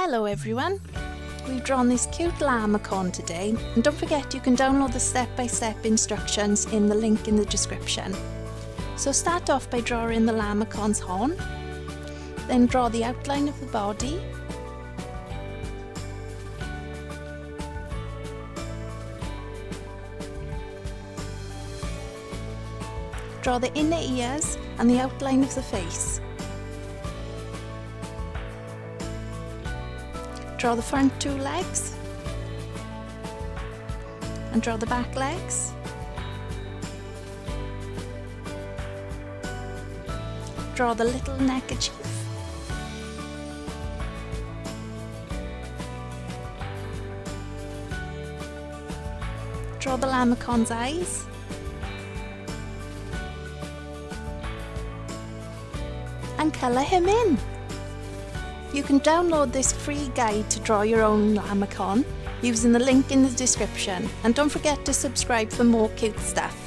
Hello everyone, we've drawn this cute Llamacorn today, and don't forget you can download the step-by-step instructions in the link in the description. So start off by drawing the Llamacorn's horn, then draw the outline of the body, draw the inner ears and the outline of the face. Draw the front two legs and draw the back legs. Draw the little neckerchief. Draw the Llamacorn's eyes. And colour him in. You can download this free guide to draw your own Llamacorn using the link in the description, and don't forget to subscribe for more cute stuff.